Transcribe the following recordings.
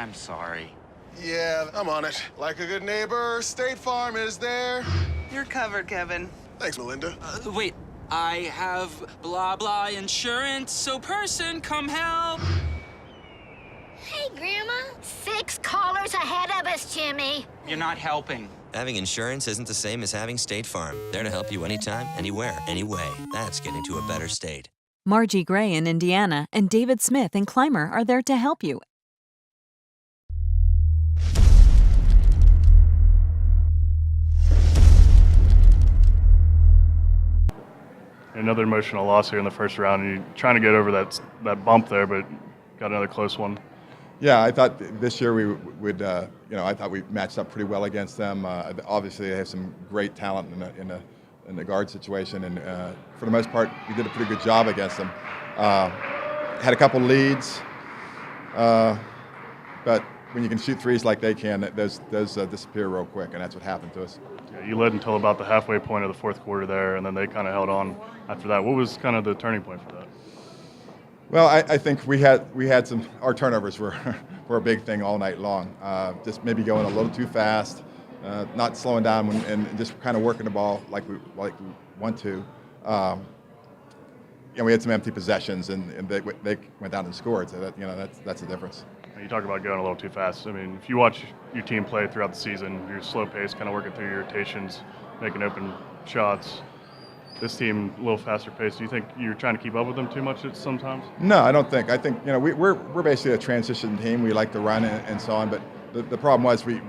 I'm sorry. Yeah, I'm on it. Like a good neighbor, State Farm is there. You're covered, Kevin. Thanks, Melinda. Wait, I have blah blah insurance, so person, come help. Hey, Grandma. 6 callers ahead of us, Jimmy. You're not helping. Having insurance isn't the same as having State Farm. There to help you anytime, anywhere, anyway. That's getting to a better state. Margie Gray in Indiana and David Smith in Clymer are there to help you. Another emotional loss here in the first round, and you're trying to get over that bump there, but got another close one. Yeah, I thought this year we would, I thought we matched up pretty well against them. Obviously, they have some great talent in the guard situation, and for the most part, we did a pretty good job against them. Had a couple leads, but when you can shoot threes like they can, those disappear real quick, and that's what happened to us. Yeah, you led until about the halfway point of the fourth quarter there, and then they kind of held on after that. What was kind of the turning point for that? Well, I think we had some. Our turnovers were a big thing all night long. Just maybe going a little too fast, not slowing down, and just kind of working the ball like we want to. We had some empty possessions, and they went down and scored. So that's the difference. You talk about going a little too fast. I mean, if you watch your team play throughout the season, you're slow pace, kind of working through your rotations, making open shots. This team a little faster paced. Do you think you're trying to keep up with them too much sometimes? No, I don't think. I think we're basically a transition team. We like to run and so on. But the problem was we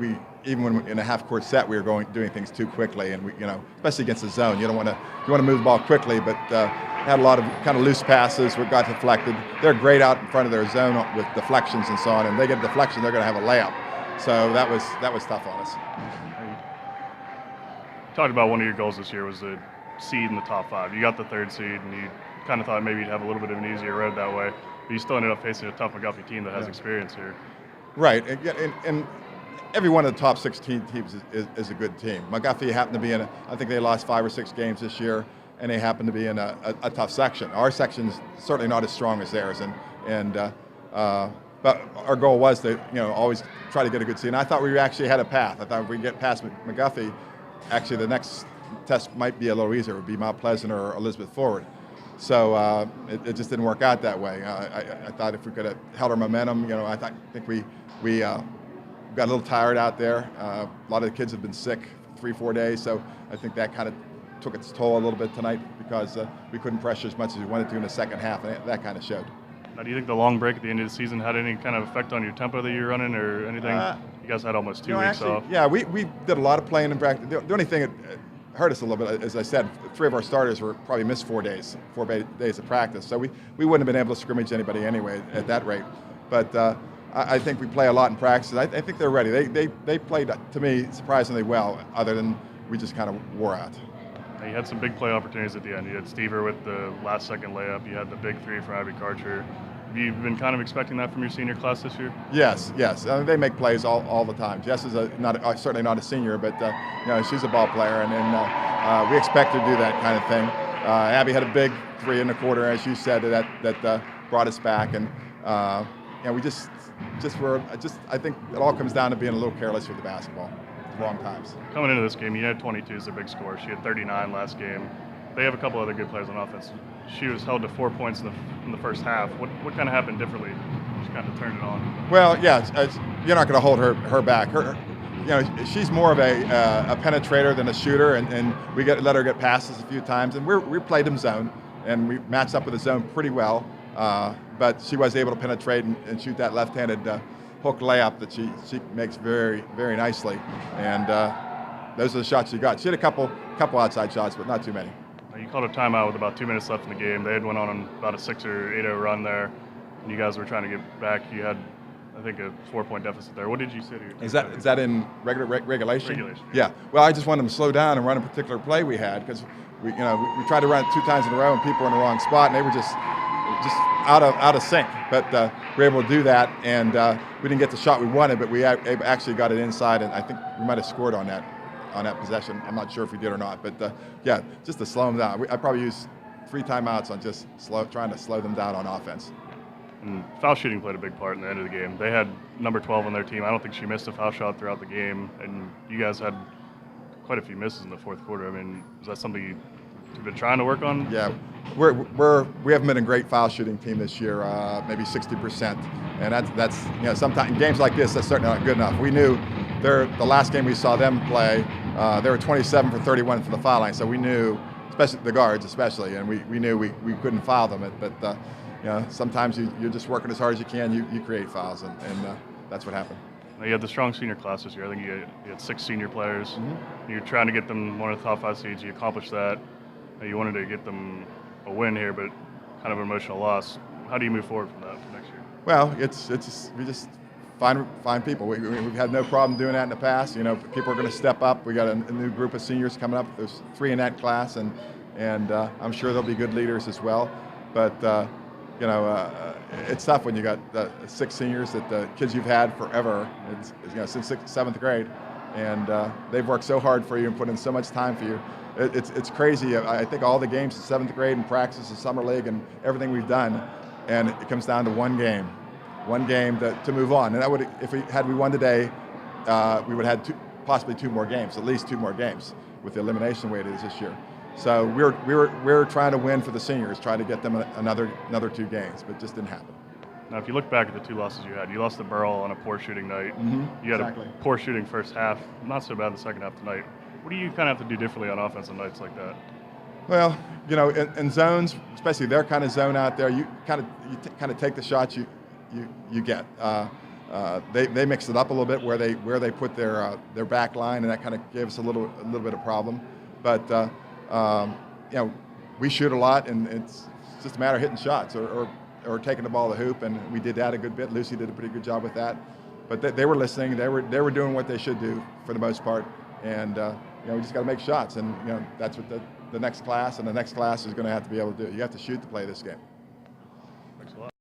even when in a half court set we were doing things too quickly, and especially against the zone, you want to move the ball quickly, but had a lot of kind of loose passes. We got deflected. They're great out in front of their zone with deflections and so on. And they get a deflection, they're going to have a layup. So that was tough on us. You talked about one of your goals this year was the seed in the top 5. You got the 3rd seed, and you kind of thought maybe you'd have a little bit of an easier road that way. But you still ended up facing a tough McGuffey team that has experience here. Right, and every one of the top 16 teams is a good team. McGuffey happened to be I think they lost 5 or 6 games this year, and they happen to be in a tough section. Our section's certainly not as strong as theirs, but our goal was to always try to get a good seed. And I thought we actually had a path. I thought if we get past McGuffey, actually the next test might be a little easier. It would be Mount Pleasant or Elizabeth Forward. So it just didn't work out that way. I thought if we could have held our momentum, I think we got a little tired out there. A lot of the kids have been sick 3-4 days, so I think that kind of took its toll a little bit tonight because we couldn't pressure as much as we wanted to in the second half, and that kind of showed. Now, do you think the long break at the end of the season had any kind of effect on your tempo that you're running or anything? You guys had almost 2 weeks off. Yeah, we did a lot of playing in practice. The only thing that hurt us a little bit, as I said, 3 of our starters were probably missed 4 days of practice. So we wouldn't have been able to scrimmage anybody anyway at that rate. But I think we play a lot in practice. I think they're ready. They played, to me, surprisingly well, other than we just kind of wore out. Now, you had some big play opportunities at the end. You had Stever with the last-second layup. You had the big 3 from Abby Karcher. Have you been kind of expecting that from your senior class this year? Yes. They make plays all the time. Jess is certainly not a senior, but she's a ball player, and we expect her to do that kind of thing. Abby had a big 3 in the quarter, as you said, that brought us back, and we just were. I think it all comes down to being a little careless with the basketball at the wrong times. Coming into this game, you had 22 as their big score. She had 39 last game. They have a couple other good players on offense. She was held to 4 points in the first half. What kind of happened differently? She kind of turned it on. Well, yeah, you're not going to hold her back. She's more of a penetrator than a shooter, and we let her get passes a few times. And we played them zone, and we matched up with the zone pretty well. But she was able to penetrate and shoot that left-handed hook layup that she makes very, very nicely. And those are the shots she got. She had a couple outside shots, but not too many. You called a timeout with about 2 minutes left in the game. They had went on about a 6 or 8-0 run there, and you guys were trying to get baback. You had, I think, a 4-point deficit there. What did you say to your team? Is that in regulation? Regulation. Yeah. Well, I just wanted them to slow down and run a particular play we had because we tried to run it 2 times in a row and people were in the wrong spot and they were just out of sync. But we were able to do that, and we didn't get the shot we wanted, but we actually got it inside, and I think we might have scored on that possession. I'm not sure if we did or not, but just to slow them down. I probably used 3 timeouts on just trying to slow them down on offense. And foul shooting played a big part in the end of the game. They had number 12 on their team. I don't think she missed a foul shot throughout the game, and you guys had quite a few misses in the fourth quarter. I mean, is that something you've been trying to work on? Yeah, we haven't been a great foul shooting team this year, maybe 60%, and that's sometimes in games like this that's certainly not good enough. We knew the last game we saw them play, they were 27 for 31 from the foul line, so we knew, especially the guards, and we knew we couldn't foul them. But sometimes you're just working as hard as you can. You create fouls, and that's what happened. Now, you had the strong senior class this year. I think you had 6 senior players. Mm-hmm. You're trying to get them one of the top 5 seeds. You accomplished that. You wanted to get them a win here, but kind of an emotional loss. How do you move forward from that for next year? Well, we just find people. We've had no problem doing that in the past. People are going to step up. We got a new group of seniors coming up. There's 3 in that class, and I'm sure they'll be good leaders as well. But it's tough when you got 6 seniors that the kids you've had forever, since 7th grade, and they've worked so hard for you and put in so much time for you. It's crazy. I think all the games in 7th grade and practice and summer league and everything we've done, and it comes down to one game to move on. And that would, if we won today, we would have possibly 2 more games, at least 2 more games with the elimination way it is this year. So we're trying to win for the seniors, trying to get them another 2 games, but it just didn't happen. Now, if you look back at the 2 losses you lost to Burrell on a poor shooting night. Mm-hmm, you had a poor shooting first half, not so bad in the second half tonight. What do you kind of have to do differently on offense on nights like that? Well, in zones, especially their kind of zone out there, you kind of take the shots you get. They mixed it up a little bit where they put their back line, and that kind of gave us a little bit of problem. But we shoot a lot, and it's just a matter of hitting shots or taking the ball to the hoop, and we did that a good bit. Lucy did a pretty good job with that. But they were listening. They were doing what they should do for the most part, and we just got to make shots, and that's what the next class is going to have to be able to do. You have to shoot to play this game. Thanks a lot.